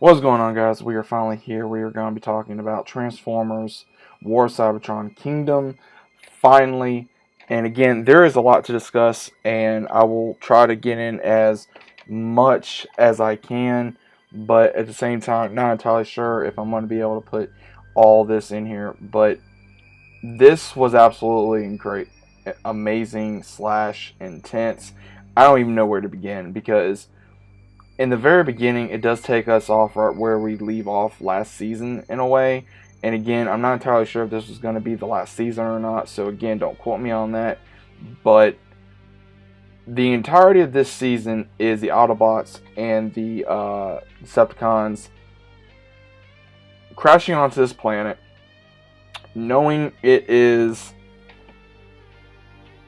What's going on, guys? We are finally here. We are going to be talking about Transformers War of Cybertron Kingdom. Finally. And again, there is a lot to discuss, and I will try to get in as much as I can. But at the same time, not entirely sure if I'm going to be able to put all this in here. But this was absolutely great, amazing slash intense. I don't even know where to begin because in the very beginning, it does take us off right where we leave off last season in a way. And again, I'm not entirely sure if this was going to be the last season or not. So again, don't quote me on that. But the entirety of this season is the Autobots and the Decepticons crashing onto this planet, knowing it is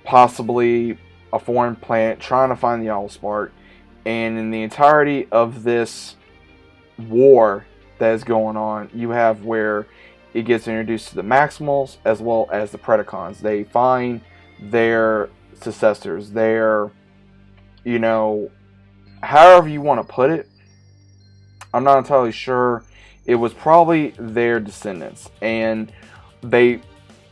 possibly a foreign planet, trying to find the Allspark. And in the entirety of this war that is going on, you have where it gets introduced to the Maximals as well as the Predacons. They find their successors, their, however you want to put it. I'm not entirely sure. It was probably their descendants. And the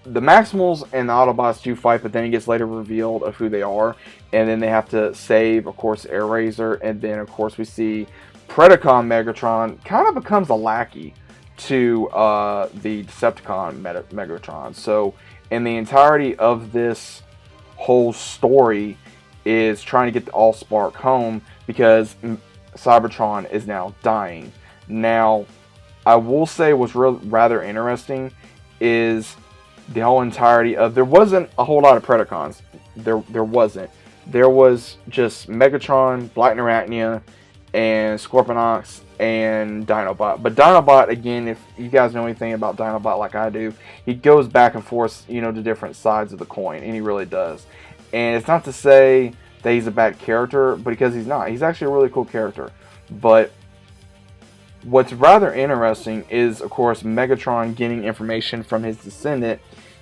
Maximals and the Autobots do fight, but then it gets later revealed of who they are. And then they have to save, of course, Airraiser. And then, of course, we see Predacon Megatron kind of becomes a lackey to the Decepticon Megatron. So, in the entirety of this whole story is trying to get the Allspark home because Cybertron is now dying. Now, I will say what's rather interesting is the whole entirety of, there wasn't a whole lot of Predacons. There wasn't. There was just Megatron, Black Narachnia, and Scorponok and Dinobot. But Dinobot, again, if you guys know anything about Dinobot like I do, he goes back and forth, to different sides of the coin, and he really does. And it's not to say that he's a bad character, but because he's not. He's actually a really cool character. But what's rather interesting is, of course, Megatron getting information from his descendant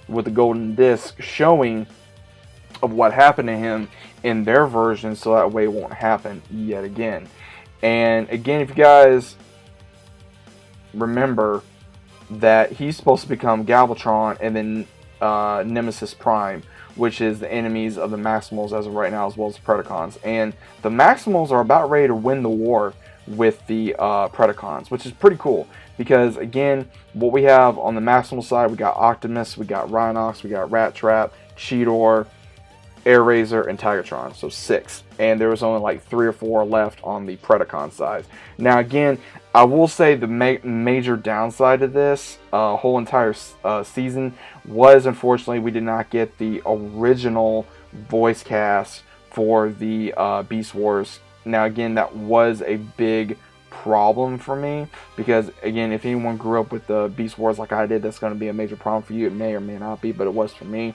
with the golden disc showing of what happened to him in their version, so that way it won't happen yet again. And again, if you guys remember that he's supposed to become Galvatron and then Nemesis Prime, which is the enemies of the Maximals as of right now, as well as the Predacons. And the Maximals are about ready to win the war with the Predacons, which is pretty cool. Because again, what we have on the Maximal side, we got Optimus, we got Rhinox, we got Rat Trap, Cheetor, Airraiser, and Tigatron. So 6. And there was only like 3 or 4 left on the Predacon side. Now again, I will say the major downside of this whole entire season was, unfortunately, we did not get the original voice cast for the Beast Wars. Now again, that was a big problem for me because, again, if anyone grew up with the Beast Wars like I did, that's going to be a major problem for you. It may or may not be, but it was for me.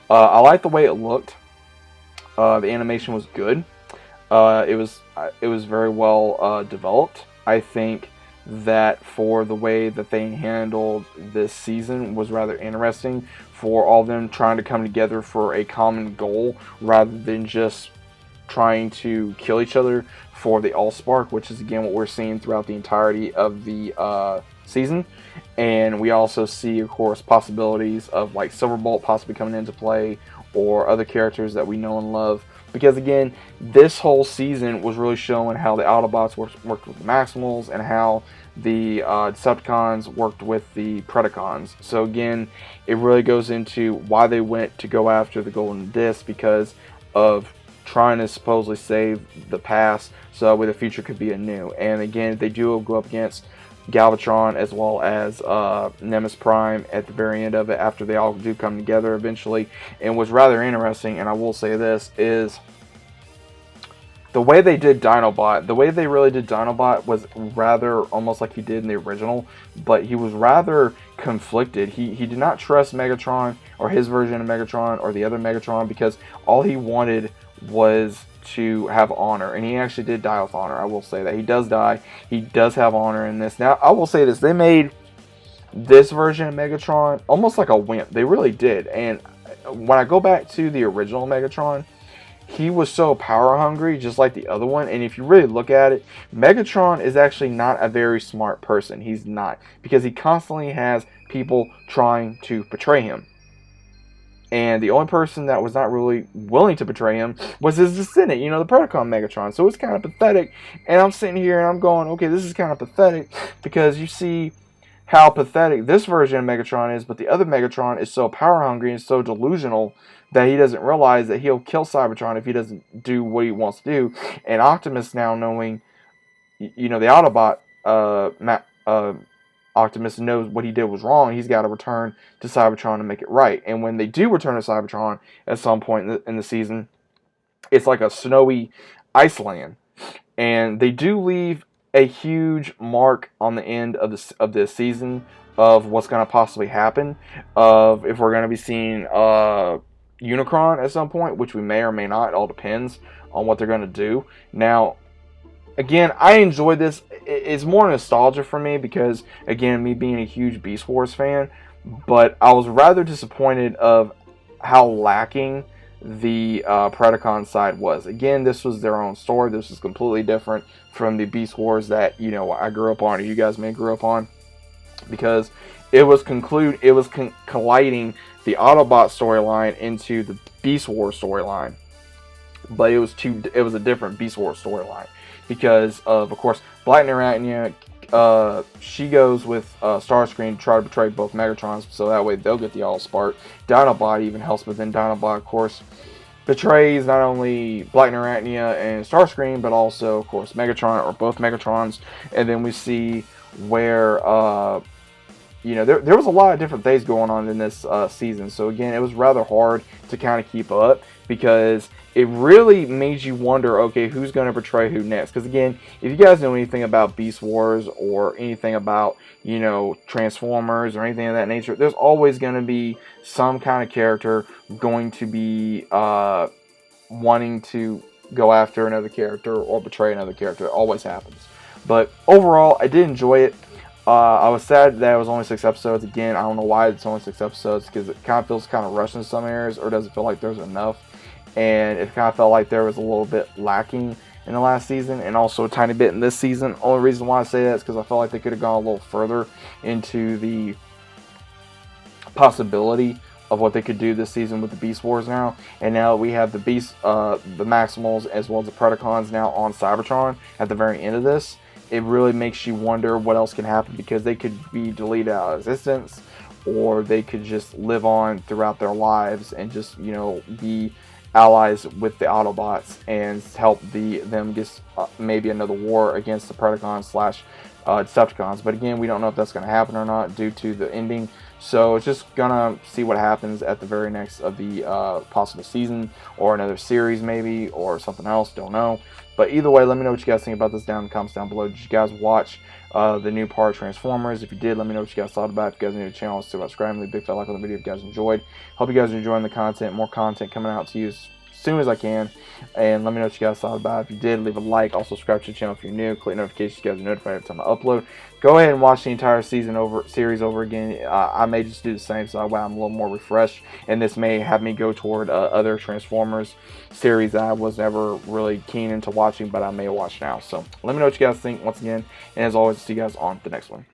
I like the way it looked. The animation was good. It was very well developed. I think that for the way that they handled this season was rather interesting, for all of them trying to come together for a common goal rather than just trying to kill each other for the Allspark, which is again what we're seeing throughout the entirety of the season. And we also see, of course, possibilities of like Silverbolt possibly coming into play, or other characters that we know and love. Because again, this whole season was really showing how the Autobots worked with the Maximals and how the Decepticons worked with the Predacons. So again, it really goes into why they went to go after the Golden Disc, because of trying to supposedly save the past so that way the future could be anew. And again, they do go up against Galvatron as well as Nemesis Prime at the very end of it, after they all do come together eventually. And what's rather interesting, and I will say this, is the way they did Dinobot. The way they really did Dinobot was rather almost like he did in the original, but he was rather conflicted. He did not trust Megatron, or his version of Megatron, or the other Megatron, because all he wanted was to have honor, and he actually did die with honor. I will say that he does die. He does have honor in this. Now, I will say this: they made this version of Megatron almost like a wimp. They really did. And when I go back to the original Megatron, he was so power hungry, just like the other one. And if you really look at it, Megatron is actually not a very smart person. He's not, because he constantly has people trying to betray him. And the only person that was not really willing to betray him was his descendant, the Predacon Megatron. So it's kind of pathetic. And I'm sitting here and I'm going, okay, this is kind of pathetic, because you see how pathetic this version of Megatron is, but the other Megatron is so power hungry and so delusional that he doesn't realize that he'll kill Cybertron if he doesn't do what he wants to do. And Optimus, now knowing, the Autobot, Optimus knows what he did was wrong. He's got to return to Cybertron to make it right. And when they do return to Cybertron at some point in the season, it's like a snowy Iceland. And they do leave a huge mark on the end of this season of what's going to possibly happen. Of if we're going to be seeing Unicron at some point, which we may or may not. It all depends on what they're going to do. Now, again, I enjoyed this. It's more nostalgia for me because, again, me being a huge Beast Wars fan, but I was rather disappointed of how lacking the Predacon side was. Again, this was their own story. This was completely different from the Beast Wars that, I grew up on, or you guys may grew up on, because it was colliding the Autobot storyline into the Beast Wars storyline. But it was a different Beast Wars storyline. Because of course, Black Arachnia, she goes with Starscream to try to betray both Megatrons, so that way they'll get the Allspark. Dinobot even helps, but then Dinobot, of course, betrays not only Black Arachnia and Starscream, but also, of course, Megatron, or both Megatrons. And then we see where, there was a lot of different things going on in this season. So again, it was rather hard to kind of keep up, because it really made you wonder, okay, who's going to betray who next? Because again, if you guys know anything about Beast Wars or anything about, Transformers or anything of that nature, there's always going to be some kind of character going to be wanting to go after another character or betray another character. It always happens. But overall, I did enjoy it. I was sad that it was only 6 episodes. Again, I don't know why it's only 6 episodes, because it kind of feels kind of rushed in some areas, or does it feel like there's enough? And it kind of felt like there was a little bit lacking in the last season, and also a tiny bit in this season. Only reason why I say that is because I felt like they could have gone a little further into the possibility of what they could do this season with the Beast Wars now. And now we have the the Maximals as well as the Predacons now on Cybertron at the very end of this. It really makes you wonder what else can happen, because they could be deleted out of existence, or they could just live on throughout their lives and just, be allies with the Autobots and help them get maybe another war against the Predacons / Decepticons. But again, we don't know if that's going to happen or not due to the ending. So it's just gonna see what happens at the very next of the possible season, or another series maybe, or something else, don't know. But either way, let me know what you guys think about this down in the comments down below. Did you guys watch the new part of Transformers? If you did, let me know what you guys thought about it. If you guys are new to the channel, let's do about subscribing. Leave a big fat like on the video if you guys enjoyed. Hope you guys are enjoying the content. More content coming out to you as soon as I can. And let me know what you guys thought about it. If you did, leave a like. Also subscribe to the channel if you're new. Click notifications so you guys are notified every time I upload. Go ahead and watch the entire series over again. I may just do the same, so that way I'm a little more refreshed. And this may have me go toward other Transformers series that I was never really keen into watching, but I may watch now. So let me know what you guys think once again. And as always, see you guys on the next one.